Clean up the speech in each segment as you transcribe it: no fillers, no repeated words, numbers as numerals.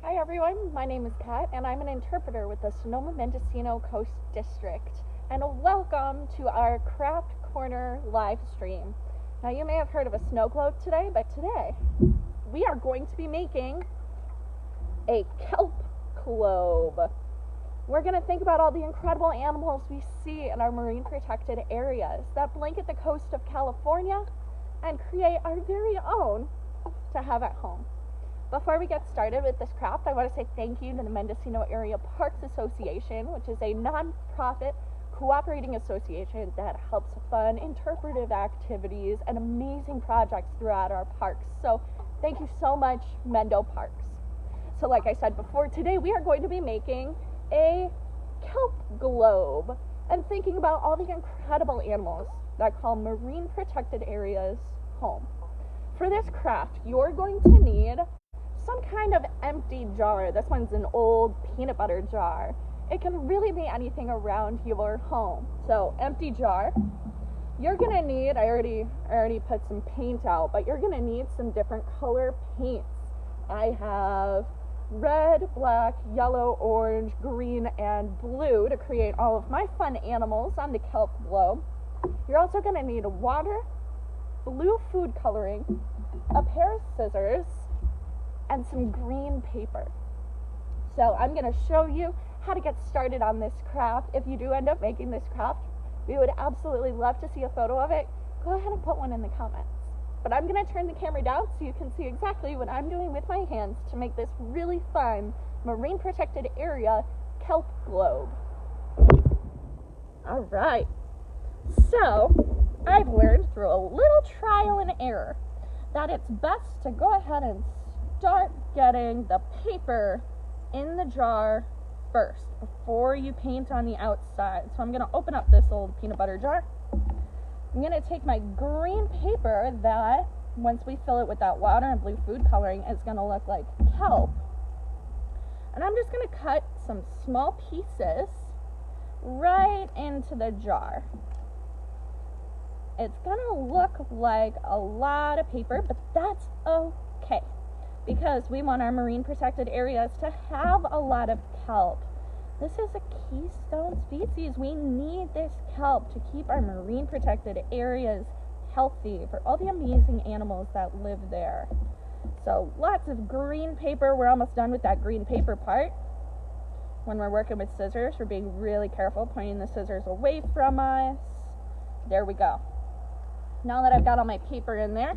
Hi everyone, my name is Kat and I'm an interpreter with the Sonoma-Mendocino Coast District, and welcome to our Craft Corner live stream. Now you may have heard of a snow globe today, but today we are going to be making a kelp globe. We're going to think about all the incredible animals we see in our marine protected areas that blanket the coast of California and create our very own to have at home. Before we get started with this craft, I want to say thank you to the Mendocino Area Parks Association, which is a non-profit cooperating association that helps fund interpretive activities and amazing projects throughout our parks. So thank you so much, Mendo Parks. So like I said before, today we are going to be making a kelp globe and thinking about all the incredible animals that call marine protected areas home. For this craft, you're going to need some kind of empty jar. This one's an old peanut butter jar. It can really be anything around your home. So empty jar. You're gonna need, I already put some paint out, but you're gonna need some different color paints. I have red, black, yellow, orange, green, and blue to create all of my fun animals on the kelp globe. You're also gonna need water, blue food coloring, a pair of scissors, and some green paper. So I'm going to show you how to get started on this craft. If you do end up making this craft, we would absolutely love to see a photo of it. Go ahead and put one in the comments. But I'm going to turn the camera down so you can see exactly what I'm doing with my hands to make this really fun marine protected area kelp globe. All right. So I've learned through a little trial and error that it's best to go ahead and start getting the paper in the jar first before you paint on the outside. So I'm going to open up this old peanut butter jar. I'm going to take my green paper that, once we fill it with that water and blue food coloring, is going to look like kelp. And I'm just going to cut some small pieces right into the jar. It's going to look like a lot of paper, but that's okay, because we want our marine protected areas to have a lot of kelp. This is a keystone species. We need this kelp to keep our marine protected areas healthy for all the amazing animals that live there. So lots of green paper. We're almost done with that green paper part. When we're working with scissors, we're being really careful, pointing the scissors away from us. There we go. Now that I've got all my paper in there,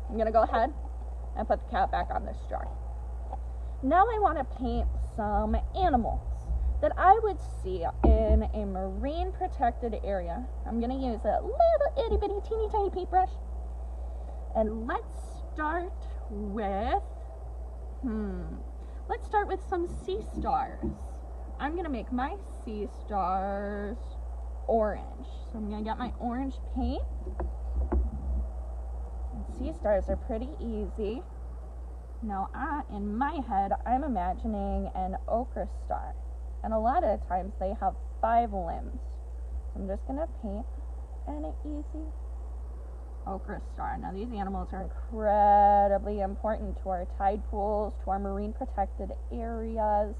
I'm going to go ahead and put the cap back on this jar. Now I want to paint some animals that I would see in a marine protected area. I'm going to use a little itty bitty teeny tiny paintbrush. And let's start with, some sea stars. I'm going to make my sea stars orange. So I'm going to get my orange paint. Sea stars are pretty easy. Now, in my head, I'm imagining an ochre star. And a lot of the times they have 5 limbs. So I'm just going to paint an easy ochre star. Now, these animals are incredibly important to our tide pools, to our marine protected areas.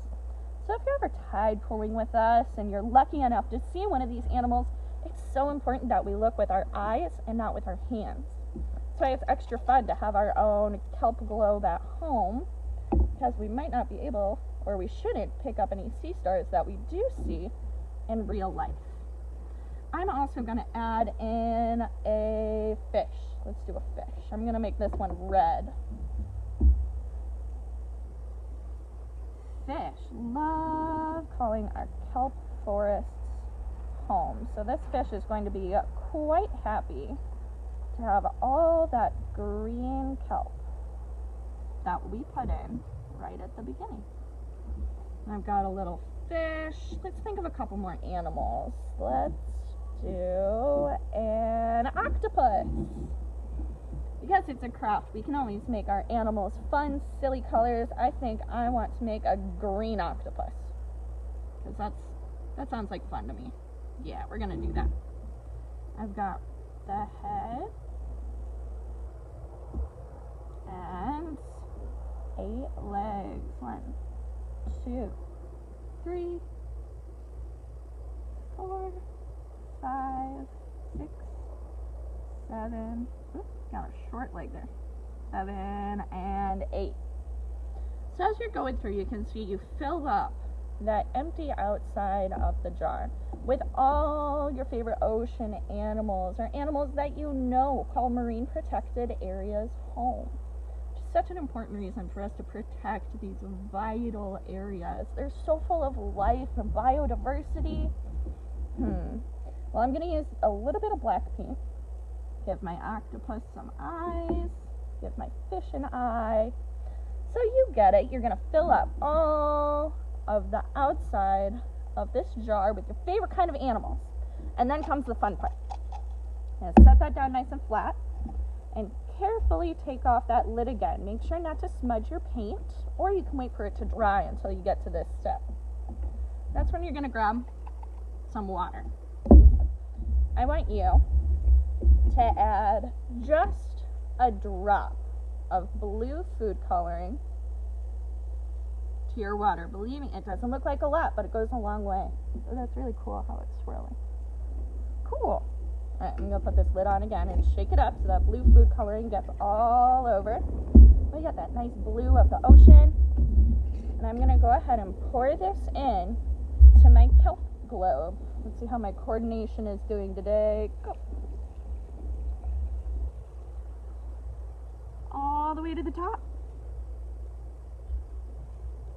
So if you're ever tide pooling with us and you're lucky enough to see one of these animals, it's so important that we look with our eyes and not with our hands. That's why it's extra fun to have our own kelp globe at home, because we might not be able, or we shouldn't, pick up any sea stars that we do see in real life. I'm also going to add in a fish. Let's do a fish. I'm going to make this one red. Fish love calling our kelp forests home. So this fish is going to be quite happy to have all that green kelp that we put in right at the beginning. I've got a little fish. Let's think of a couple more animals. Let's do an octopus. Because it's a craft, we can always make our animals fun, silly colors. I think I want to make a green octopus, because that sounds like fun to me. Yeah, we're gonna do that. I've got the head and a 2, 3, 4, 5, 6, 7, got a short leg there, 7, and 8. So as you're going through, you can see you fill up that empty outside of the jar with all your favorite ocean animals, or animals that you know call marine protected areas home. Such an important reason for us to protect these vital areas. They're so full of life and biodiversity. Well, I'm going to use a little bit of black paint. Give my octopus some eyes. Give my fish an eye. So you get it. You're going to fill up all of the outside of this jar with your favorite kind of animals. And then comes the fun part. Now set that down nice and flat. And carefully take off that lid again. Make sure not to smudge your paint, or you can wait for it to dry until you get to this step. That's when you're going to grab some water. I want you to add just a drop of blue food coloring to your water. Believe me, it doesn't look like a lot, but it goes a long way. So that's really cool how it's swirling. Cool. Alright, I'm going to put this lid on again and shake it up so that blue food coloring gets all over. We got that nice blue of the ocean. And I'm going to go ahead and pour this in to my Kelp Globe. Let's see how my coordination is doing today. Go. All the way to the top.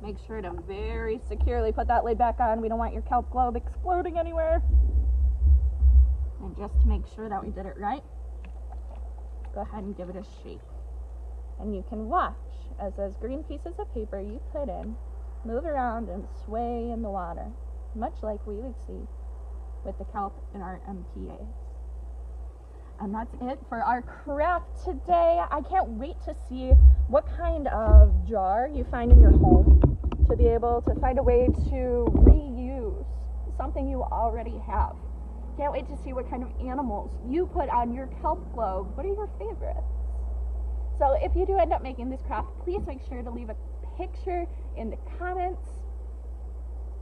Make sure to very securely put that lid back on. We don't want your Kelp Globe exploding anywhere. And just to make sure that we did it right, go ahead and give it a shake. And you can watch as those green pieces of paper you put in move around and sway in the water, much like we would see with the kelp in our MPAs. And that's it for our craft today. I can't wait to see what kind of jar you find in your home to be able to find a way to reuse something you already have. Can't wait to see what kind of animals you put on your Kelp Globe. What are your favorites? So if you do end up making this craft, please make sure to leave a picture in the comments.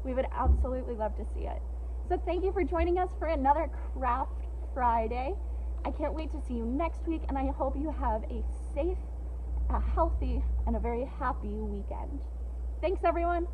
We would absolutely love to see it. So thank you for joining us for another Craft Friday. I can't wait to see you next week, and I hope you have a safe, a healthy, and a very happy weekend. Thanks, everyone.